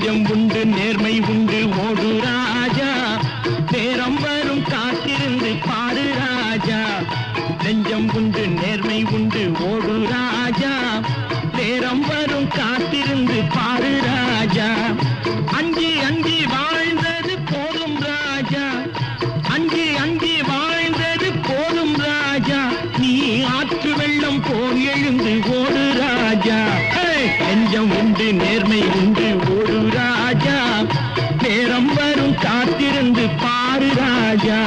நெஞ்சம் உண்டு நேர்மை உண்டு ஓடு ராஜா நேரம் வரும் காத்திருந்து பாரு ராஜா நெஞ்சம் உண்டு நேர்மை உண்டு ஓடு ராஜா நேரம் வரும் காத்திருந்து பாரு ராஜா அஞ்சி அஞ்சி வாழ்ந்தது போதும் ராஜா அஞ்சி அஞ்சி வாழ்ந்தது போதும் ராஜா நீ ஆற்று வெள்ளம் போல் எழுந்து ஓடு ராஜா நெஞ்சம் உண்டு நேர்மை உண்டு ஓடு ராஜா நேரம் வரும் காத்திருந்து பாரு ராஜா